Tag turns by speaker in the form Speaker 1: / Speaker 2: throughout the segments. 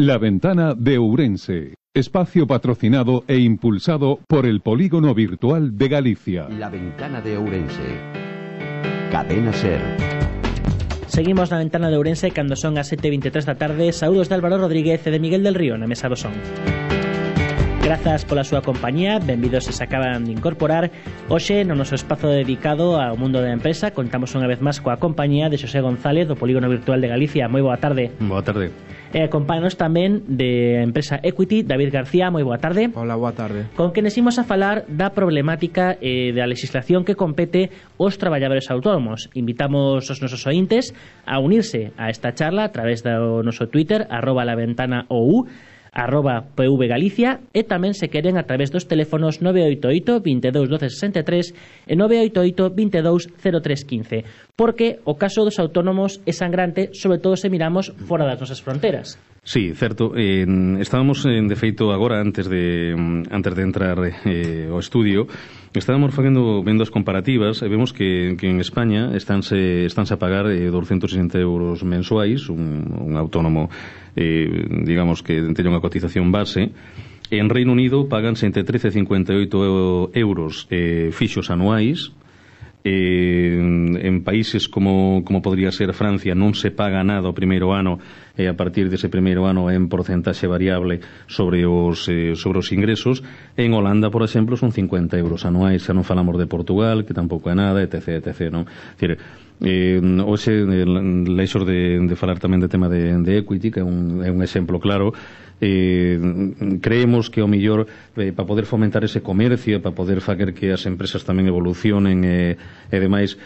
Speaker 1: La Ventana de Ourense, espacio patrocinado e impulsado por el Polígono Virtual de Galicia.
Speaker 2: La Ventana de Ourense. Cadena Ser.
Speaker 3: Seguimos na Ventana de Ourense cando son as 7:23 da tarde. Saúdos de Álvaro Rodríguez e de Miguel del Río na mesa do son. Grazas pola súa compañía, benvidos se acaban de incorporar. Hoxe, no noso espazo dedicado ao mundo da empresa, contamos unha vez máis coa compañía de Xosé González do Polígono Virtual de Galicia. Moi boa tarde.
Speaker 4: Boa tarde.
Speaker 3: E acompáñanos tamén de empresa Equity, David García. Moi boa tarde.
Speaker 5: Hola, boa tarde.
Speaker 3: Con quenes imos a falar da problemática da legislación que compete aos traballadores autónomos. Invitamos os nosos ointes a unirse a esta charla a través do noso Twitter, @laventanaou, @pvgalicia, e tamén se queren a través dos teléfonos 988 22 12 63 e 988 22 03 15, porque o caso dos autónomos é sangrante, sobre todo se miramos fora das nosas fronteras.
Speaker 4: Sí, certo. Estábamos, de feito, agora, antes de entrar ao estudio, estábamos vendo as comparativas e vemos que en España estánse a pagar 260 euros mensuais, un autónomo, digamos, que teña unha cotización base. En Reino Unido paganse entre 13,58 euros fixos anuais. En países como podría ser Francia non se paga nada o primeiro ano, e a partir dese primeiro ano é en porcentaxe variable sobre os ingresos. En Holanda, por exemplo, son 50 euros anuais. Xa non falamos de Portugal, que tampouco é nada, etc, non? Dicir, hoxe leixos de falar tamén de tema de equity, que é un exemplo claro. Creemos que ao mellor para poder fomentar ese comercio, para poder facer que as empresas tamén evolucionen e demais,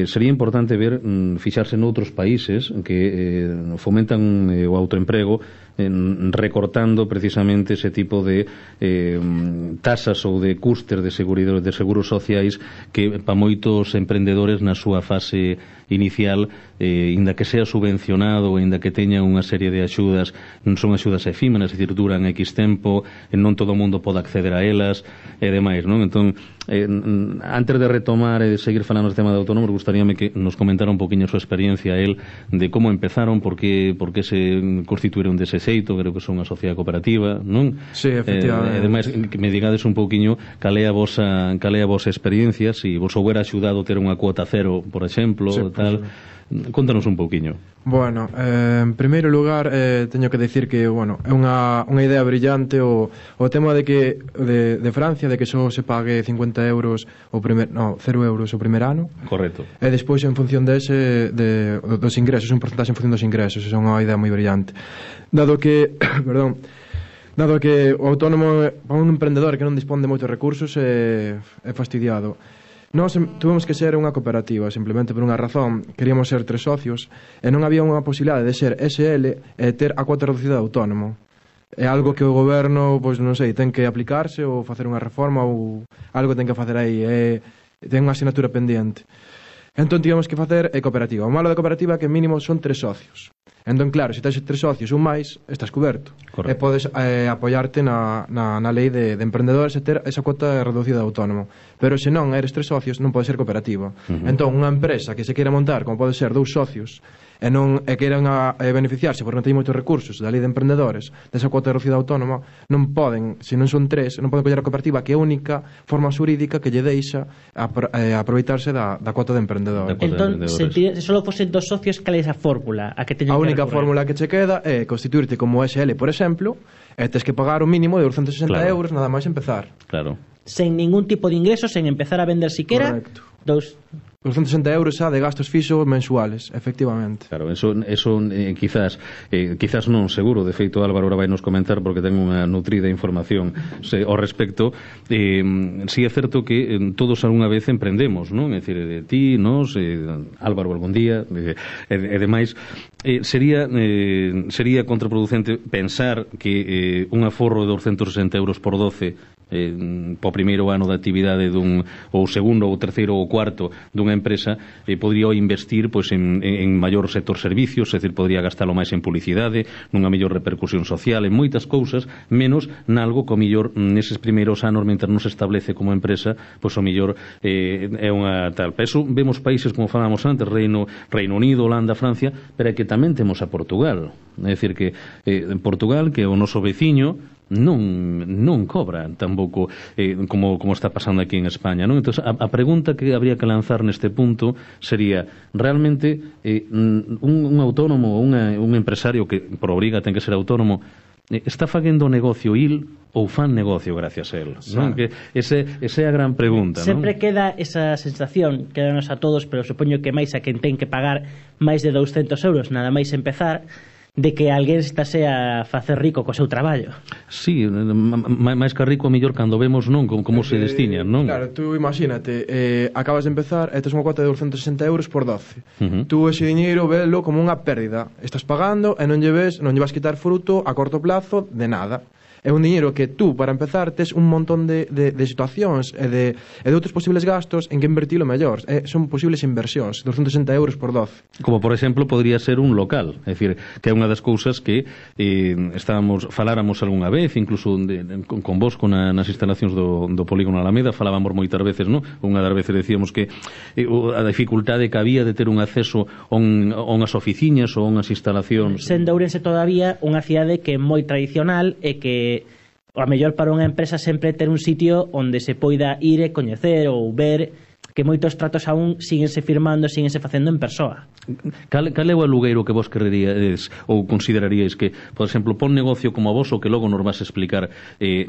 Speaker 4: sería importante ver, fixarse noutros países que fomentan o autoemprego, recortando precisamente ese tipo de tasas ou de custes de seguros sociais que para moitos emprendedores na súa fase inicial, inda que sea subvencionado, inda que teña unha serie de axudas, non son axudas efímeras, é dicir, duran X tempo, non todo o mundo pode acceder a elas e demais, non? Entón, antes de retomar e de seguir falando do tema de autónomos, gustaríame que nos comentara un poquinho a súa experiencia él, de como empezaron, por que se constituíron dese xeito, creo que son unha sociedade cooperativa, non?
Speaker 5: Sí, efectivamente.
Speaker 4: E ademais, que me digades un pouquiño cal é a vosa experiencia, se vos houbera axudado ter unha cuota cero, por exemplo, sí, tal. Contanos un pouquiño.
Speaker 5: Bueno, en primeiro lugar, teño que decir que, bueno, é unha idea brillante o tema de que de Francia, de que só se pague 50 euros 0 euros o primer ano.
Speaker 4: Correcto.
Speaker 5: E despois en función dos ingresos, un porcentaxe en función dos ingresos. É unha idea moi brillante. Dado que o autónomo, para un emprendedor que non dispón de moitos recursos, é fastidiado. Nós tuvemos que ser unha cooperativa, simplemente por unha razón. Queríamos ser 3 socios e non había unha posibilidade de ser SL e ter a cuota reducida de autónomo. É algo que o goberno, pois non sei, ten que aplicarse ou facer unha reforma ou algo ten que facer aí. Ten unha asignatura pendiente. Entón tivemos que facer cooperativa. O malo da cooperativa é que mínimo son 3 socios. Entón, claro, se tes 3 socios un máis, estás cuberto. Correcto. E podes apoiarte na lei de emprendedores e ter esa cuota reducida de autónomo. Pero se non eres 3 socios, non pode ser cooperativa. Entón, unha empresa que se queira montar, como pode ser 2 socios, e queiran beneficiarse porque non teñen moitos recursos da lei de emprendedores, desa cuota reducida autónoma, non poden, se non son 3, non poden coller a cooperativa, que é a única forma xurídica que lle deixa aproveitarse da cuota de emprendedores.
Speaker 3: Entón, se só fosen 2 socios, cal é esa fórmula a que teñen que recurrir?
Speaker 5: A única fórmula que che queda é constituirte como SL, por exemplo, e tes que pagar un mínimo de 260 euros nada máis empezar.
Speaker 4: Claro.
Speaker 3: Sen ningún tipo de ingresos, sen empezar a vender siquera.
Speaker 5: Correcto. 260 euros xa de gastos fixos mensuales, efectivamente.
Speaker 4: Claro, eso quizás non, seguro. De feito, Álvaro ahora vai nos comentar porque ten unha nutrida información ao respecto. Si é certo que todos algunha vez emprendemos, non? É dicir, de ti, nos, Álvaro algún día, e demais. Sería contraproducente pensar que un aforro de 260 euros por 12 po primeiro ano de actividade ou segundo, ou terceiro, ou cuarto dunha empresa, podría investir pois, en maior sector servicios, é dicir, podría gastalo máis en publicidade, nunha mellor repercusión social, en moitas cousas, menos nalgo que o mellor neses primeiros anos, mentre non se establece como empresa, pois o mellor é unha tal. Para eso vemos países como falamos antes, Reino Unido, Holanda, Francia, pero é que tamén temos a Portugal. É dicir que en Portugal, que é o noso veciño, non cobra tampouco como está pasando aquí en España, non? Entón, a pregunta que habría que lanzar neste punto sería, realmente un autónomo ou un empresario que por obriga ten que ser autónomo está facendo negocio ou fan negocio gracias a él, non? Que esa é a gran pregunta, non?
Speaker 3: Sempre queda esa sensación, quedanos a todos, pero supoño que máis a quen ten que pagar máis de 200 euros nada máis empezar, de que alguén estase a facer rico co seu traballo.
Speaker 4: Sí, máis que rico, a mellor cando vemos, non, como se destiñan, non?
Speaker 5: Claro, tú imagínate, acabas de empezar e tes unha cuota de 260 euros por 12. Tú ese diñeiro velo como unha pérdida. Estás pagando e non lle vas quitar fruto a corto plazo de nada. É un diñeiro que tú, para empezar, tes un montón de situacións e de outros posibles gastos en que invertilo mellor. Son posibles inversións, 260 euros por 12.
Speaker 4: Como, por exemplo, podría ser un local. É dicir, que é unha das cousas que faláramos algunha vez, incluso con vos, nas instalacións do Polígono Alameda, falábamos moitas veces, non? Unha das veces decíamos que a dificultade que había de ter un acceso a unhas oficiñas ou unhas instalacións.
Speaker 3: Sendo Ourense todavía unha cidade que é moi tradicional e que a mellor para unha empresa sempre ter un sitio onde se poida ir e coñecer ou ver, que moitos tratos aún síguense firmando, síguense facendo en persoa.
Speaker 4: Cal é o alugueiro que vos quereríades ou consideraríais que, por exemplo, pon negocio como a vos, o que logo nos vas a explicar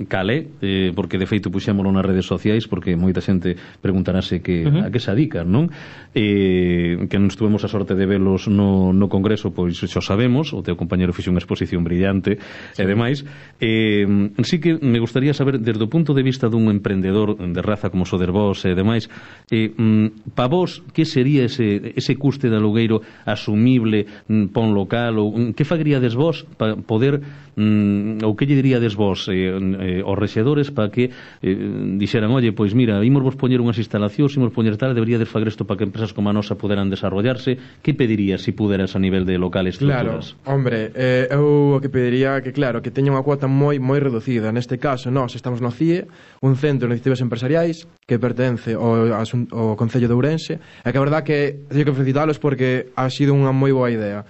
Speaker 4: cal é, porque de feito puxémolo nas redes sociais, porque moita xente preguntarase a que se adican, non? Que non tuvemos a sorte de velos no congreso, pois xo sabemos, o teu compañero fixe unha exposición brillante e demais. Sí que me gustaría saber, desde o punto de vista dun emprendedor de raza como sodes vos e demais, para vos, que sería ese custe de alugueiro asumible para un local, ou que faríades vos para poder, ou que lle diríades vos aos rexedores para que dixeran, oye, pois mira, imos vos poñer unhas instalacións, imos poñer tal, deberíades fazer isto para que empresas como a nosa poderan desarrollarse. Que pedirías se puderas a nivel de local estruturas?
Speaker 5: Claro, hombre, eu o que pediría que, claro, que teña unha cuota moi reducida. Neste caso, nós estamos no CIE, un centro de iniciativas empresariais que pertence ao Concello de Ourense, e que a verdad que teño que felicitalos porque ha sido unha moi boa idea.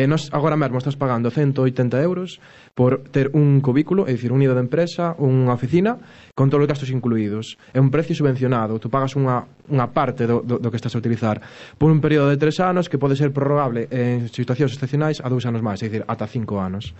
Speaker 5: Nos agora mesmo estás pagando 180 euros por ter un cubículo, é dicir, un nido de empresa, unha oficina, con todos os gastos incluídos. É un precio subvencionado, tú pagas unha parte do que estás a utilizar por un período de 3 anos que pode ser prorrogable en situacións excepcionais a 2 anos máis, é dicir, ata 5 anos.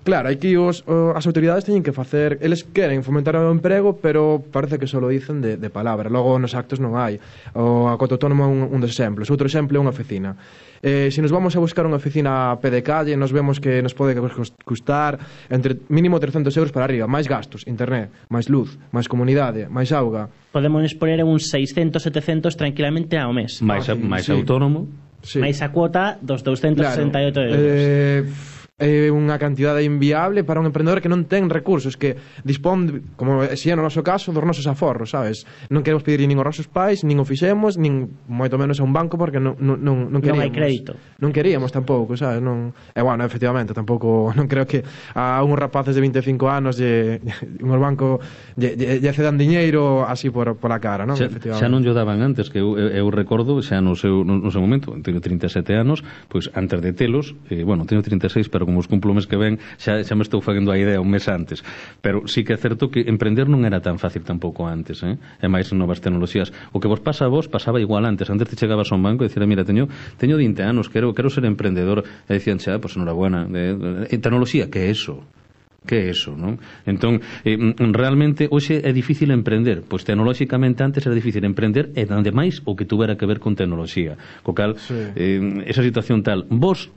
Speaker 5: Claro, aquí as autoridades teñen que facer, eles queren fomentar o emprego, pero parece que só lo dicen de palabra, logo nos actos non hai. O Acoto Autónomo é un dos exemplos. Outro exemplo é unha oficina. Se nos vamos a buscar unha oficina a pé de calle, nos vemos que nos pode custar entre mínimo 300 euros para arriba, máis gastos, internet, máis luz, máis comunidade, máis auga.
Speaker 3: Podemos poner uns 600, 700 tranquilamente ao mes.
Speaker 4: Máis autónomo.
Speaker 3: Sí. Máis a cuota dos 268 euros.
Speaker 5: É unha cantidade inviable para un emprendedor que non ten recursos, que dispón, como se é no noso caso, dos nosos aforros, sabes? Non queremos pedir nin aos nosos pais, nin o fixemos, nin moito menos a un banco, porque non queríamos.
Speaker 3: Non hai crédito.
Speaker 5: Non queríamos tampouco, sabes? E bueno, efectivamente, tampouco, non creo que a uns rapaces de 25 anos un banco lle cedan diñeiro así por a cara, non?
Speaker 4: Xa non lle daban antes, que eu recordo, xa no seu momento, teño 37 anos, pois antes de telos, bueno, teño 36, pero como os cumplo o mes que ven, xa me estou facendo a idea un mes antes, pero sí que é certo que emprender non era tan fácil tampouco antes, e máis novas tecnoloxías. O que vos pasa a vos pasaba igual antes te chegabas a un banco e dicir, mira, teño 20 anos, quero ser emprendedor, e dicían, xa, pois enhorabuena, tecnoloxía, que é eso? Que é eso, non? Entón, realmente, hoxe é difícil emprender, pois tecnolóxicamente antes era difícil emprender, e ademais o que tuvera que ver con tecnoloxía, co cal, esa situación tal, vos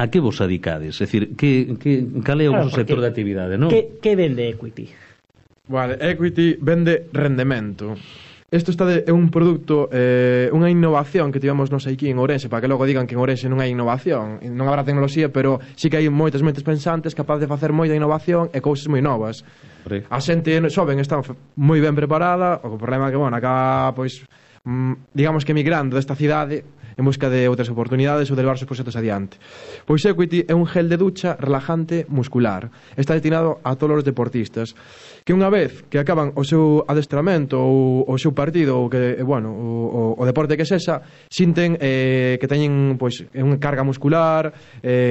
Speaker 4: a que vos adicades? É dicir, cal é o vosso sector de actividade, non?
Speaker 3: Que vende Equity?
Speaker 5: Vale, Equity vende rendemento. Isto é un produto, unha innovación que tivemos nos aquí en Ourense, para que logo digan que en Ourense non hai innovación, non habrá tecnoloxía, pero sí que hai moitas mentes pensantes capazes de facer moita innovación e cousas moi novas. A xente xoven está moi ben preparada, o problema é que, bueno, acá, pois, digamos que migrando desta cidade en busca de outras oportunidades ou de levar os proxectos adiante. Pois Equity é un gel de ducha relajante muscular. Está destinado a todos os deportistas que unha vez que acaban o seu adestramento ou o seu partido ou que, bueno, o deporte que sexa, sinten que teñen pois unha carga muscular,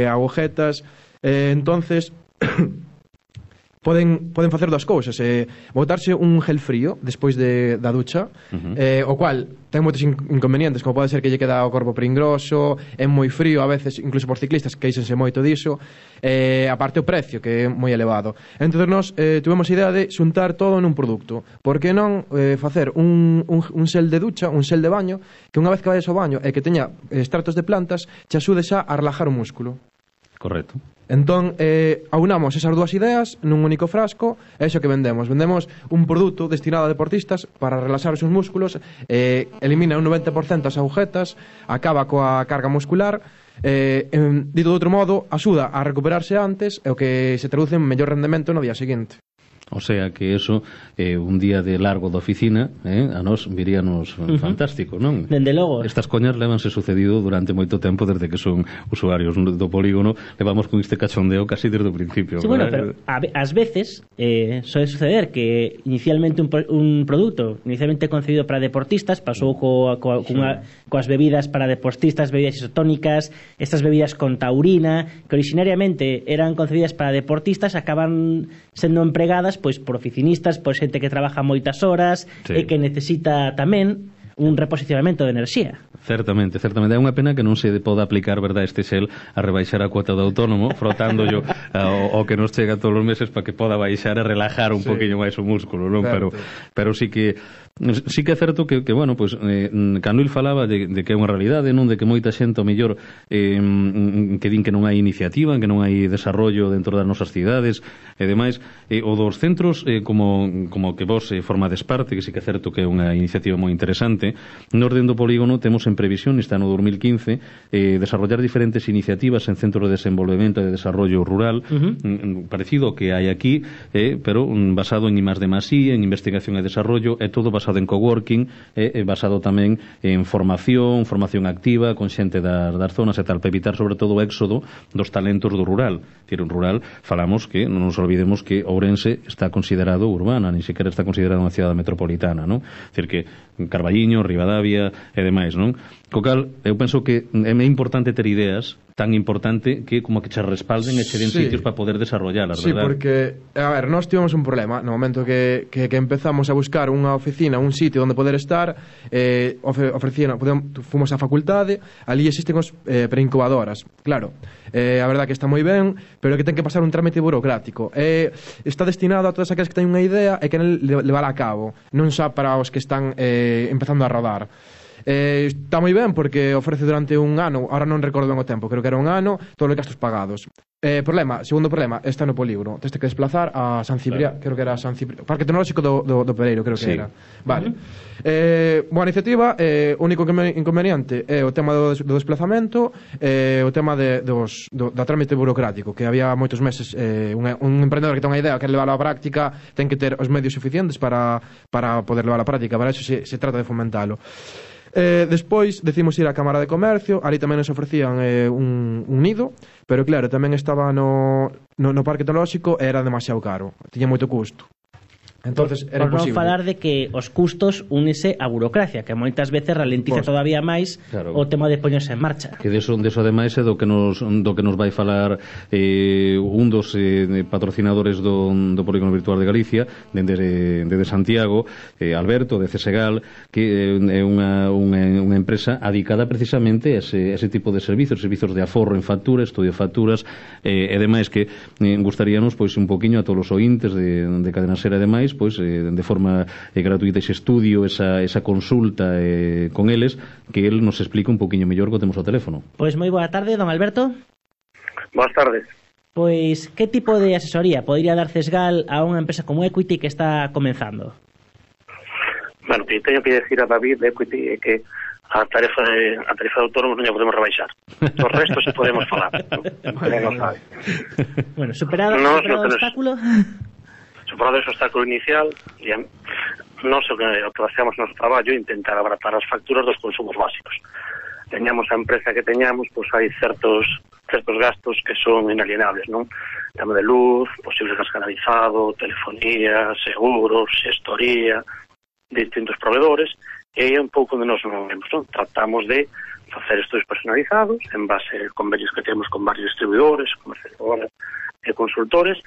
Speaker 5: agujetas, entonces Poden facer dúas cousas, botarse un gel frío despois da ducha, o cual ten moitos inconvenientes, como pode ser que lle queda o corpo pringroso, é moi frío, a veces incluso por ciclistas queixense moito diso, aparte o precio que é moi elevado. Entón nós tuvemos a idea de xuntar todo nun produto. Por que non facer un xel de ducha, un xel de baño, que unha vez que vayas ao baño e que teña extractos de plantas, te axude xa a relajar o músculo.
Speaker 4: Correcto.
Speaker 5: Entón, aunamos esas dúas ideas nun único frasco, é iso que vendemos. Vendemos un produto destinado a deportistas para relaxar os seus músculos, elimina un 90% as agujetas, acaba coa carga muscular, dito de outro modo, axuda a recuperarse antes e o que se traduce en mellor rendemento no día seguinte.
Speaker 4: O sea que eso, un día de largo da oficina, a nós viríanos fantástico, non?
Speaker 3: Dende logo.
Speaker 4: Estas coñas levanse sucedido durante moito tempo desde que son usuarios do polígono, levamos con este cachondeo casi desde o principio.
Speaker 3: Sí, bueno, pero ás veces suele suceder que inicialmente un produto inicialmente concebido para deportistas pasou coas bebidas para deportistas, bebidas isotónicas, estas bebidas con taurina, que originariamente eran concebidas para deportistas, acaban sendo empregadas pois por oficinistas, por xente que trabaja moitas horas e que necesita tamén un reposicionamento de enerxía.
Speaker 4: Certamente, certamente. É unha pena que non se poda aplicar, verdad, este xel a rebaixar a cuota do autónomo, frotándoyo ao que nos chega todos os meses para que poda baixar e relajar un poquinho máis o músculo, non? Pero sí que é certo que bueno, pois cando il falaba de que é unha realidade, non, de que moita xente ao mellor que din que non hai iniciativa, que non hai desarrollo dentro das nosas cidades e demais, o dos centros como que vos formades parte, que sí que é certo que é unha iniciativa moi interesante. Nos dentro do polígono temos en previsión este ano 2015 desarrollar diferentes iniciativas en centros de desenvolvemento e de desarrollo rural, parecido ao que hai aquí, pero basado en I+D+I, en investigación e desarrollo, é todo basado en coworking, basado tamén en formación activa con xente das zonas e tal, para evitar sobre todo o éxodo dos talentos do rural. En rural falamos que non nos olvidemos que Ourense está considerado urbana, ni sequera está considerado unha cidade metropolitana, non? Decir que Carballiño, Ribadavia e demais, non? Co cal, eu penso que é importante ter ideas tan importante que como que che respalden e che den sitios para poder desarrollarlas, verdad?
Speaker 5: Sí, porque, a ver, nós tivemos un problema no momento que empezamos a buscar unha oficina, un sitio onde poder estar, fomos á facultade, ali existen os preincubadoras, claro, a verdad que está moi ben, pero que ten que pasar un trámite burocrático, está destinado a todas aquelas que teñen unha idea e que levar a cabo, non xa para os que están empezando a rodar. Está moi ben porque ofrece durante un ano, ahora non recordo ben o tempo, creo que era un ano, todos os gastos pagados. Segundo problema, está no polígono, tens que desplazar a San Ciprián, creo que era San Ciprián, Parque Tecnolóxico do Pereiro, creo que era. Vale. Boa iniciativa, o único inconveniente é o tema do desplazamento, o tema da trámite burocrático, que había moitos meses un emprendedor que ten unha idea, quer levar á práctica, ten que ter os medios suficientes para poder levar á práctica, para eso se trata de fomentalo. Despois decidimos ir á Cámara de Comercio, ali tamén nos ofrecían un nido, pero claro, tamén estaba no Parque Tecnolóxico e era demasiado caro, tiña moito custo. Entonces era imposible.
Speaker 3: Por non falar de que os custos únese a burocracia, que moitas veces ralentiza todavía máis o tema de poñerse en marcha.
Speaker 4: Que deso ademais é do que nos vai falar un dos patrocinadores do Polígono Virtual de Galicia, dende Santiago, Alberto, de Cesegal, que é unha empresa adicada precisamente a ese tipo de servizos de aforro en factura, estudio de facturas, e demais, que gustaríanos pois un poquinho a todos os ointes de Cadena Ser e demais, pois de forma gratuita ese estudio, esa consulta con eles, que el nos explique un poquinho mellor que temos ao teléfono.
Speaker 3: Pois moi boa tarde, don Alberto.
Speaker 6: Boas tardes.
Speaker 3: Pois, que tipo de asesoría podería dar Cesgal a unha empresa como Equity que está comenzando?
Speaker 6: Bueno, que teño que decir a David de Equity é que a tarifa de autónomos non a podemos rebaixar. Os restos se podemos falar.
Speaker 3: Bueno, superado o obstáculo.
Speaker 6: Superado ese obstáculo inicial, non sei o que facemos no noso traballo, intentar abaratar as facturas dos consumos básicos. Teñamos a empresa que teñamos, pois hai certos gastos que son inalienables, non? Tema de luz, posible gas canalizado, telefonía, seguros, xestoría, distintos proveedores, e é un pouco de nos movemos, non? Tratamos de facer estudios personalizados en base a convenios que temos con varios distribuidores, comercializadoras e consultores,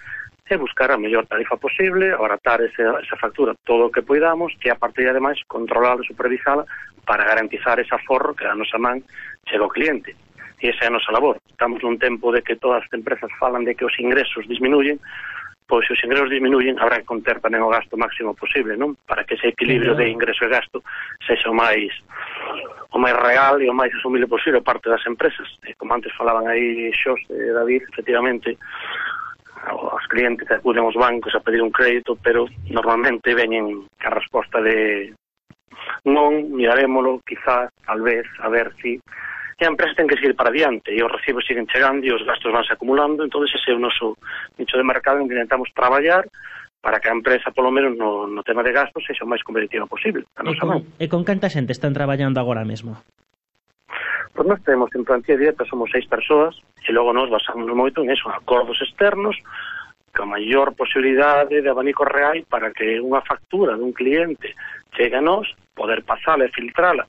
Speaker 6: e buscar a mellor tarifa posible, abaratar esa factura todo o que poidamos, e a partir de ademais controlala e supervisala para garantizar ese aforro que a nosa man chega ao cliente. E esa é a nosa labor. Estamos nun tempo de que todas as empresas falan de que os ingresos disminuyen, pois se os ingresos disminuyen, habrá que conter tamén o gasto máximo posible, non? Para que ese equilibrio de ingreso e gasto sexa o máis real e o máis asumible posible parte das empresas. E como antes falaban aí Xos e David, efectivamente, os clientes acuden aos bancos a pedir un crédito, pero normalmente veñen a resposta de non, mirarémolo, quizás, tal vez, a ver si... E a empresa ten que seguir para adiante, e os recibos siguen chegando e os gastos vanse acumulando, entón ese é o noso nicho de mercado en que intentamos traballar para que a empresa, polo menos no tema de gastos, sexa o máis competitiva posible.
Speaker 3: E con canta xente están traballando agora mesmo?
Speaker 6: Pois nós temos en plantilla directa, somos 6 persoas, e logo nos basamos moito en eso, acordos externos, que a maior posibilidade de abanico real para que unha factura dun cliente chegue a nós, poder pasala e filtrala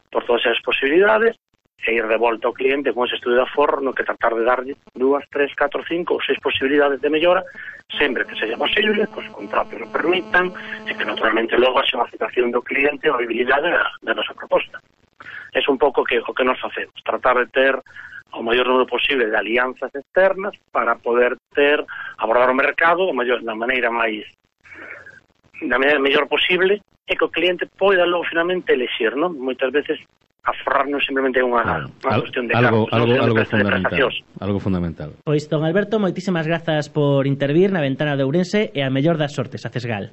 Speaker 6: por todas esas posibilidades, e ir de volta ao cliente con ese estudio de aforro no que tratar de darlle 2, 3, 4, 5 ou 6 posibilidades de mellora sempre que seja posible, que os contratos o permitan e que naturalmente logo haxe unha aceptación do cliente ou a viabilidade da nosa proposta. É un pouco o que nos facemos, tratar de ter o maior número posible de alianzas externas para poder abordar o mercado da maneira mellor posible e que o cliente poida logo finalmente elexir, non? Moitas veces aforrarnos simplemente unha cuestión de cargos,
Speaker 4: algo fundamental.
Speaker 3: Pois, don Alberto, moitísimas grazas por intervir na Ventana de Ourense e a mellor das sortes a Cesgal.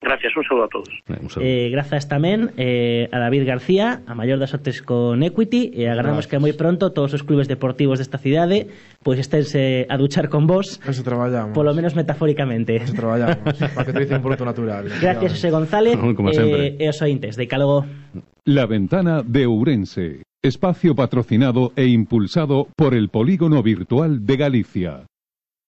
Speaker 6: Gracias, un saúdo a todos.
Speaker 3: Grazas tamén a David García, a maior das sortes con Equity, e agardamos que moi pronto todos os clubes deportivos desta cidade pois esténse a duchar con vos.
Speaker 5: Eso traballamos.
Speaker 3: Polo menos metafóricamente.
Speaker 5: Eso traballamos, para que te dicen por natural.
Speaker 3: Gracias, José González e os ointes. De Cálogo.
Speaker 1: La Ventana de Ourense, espacio patrocinado e impulsado por el Polígono Virtual de Galicia.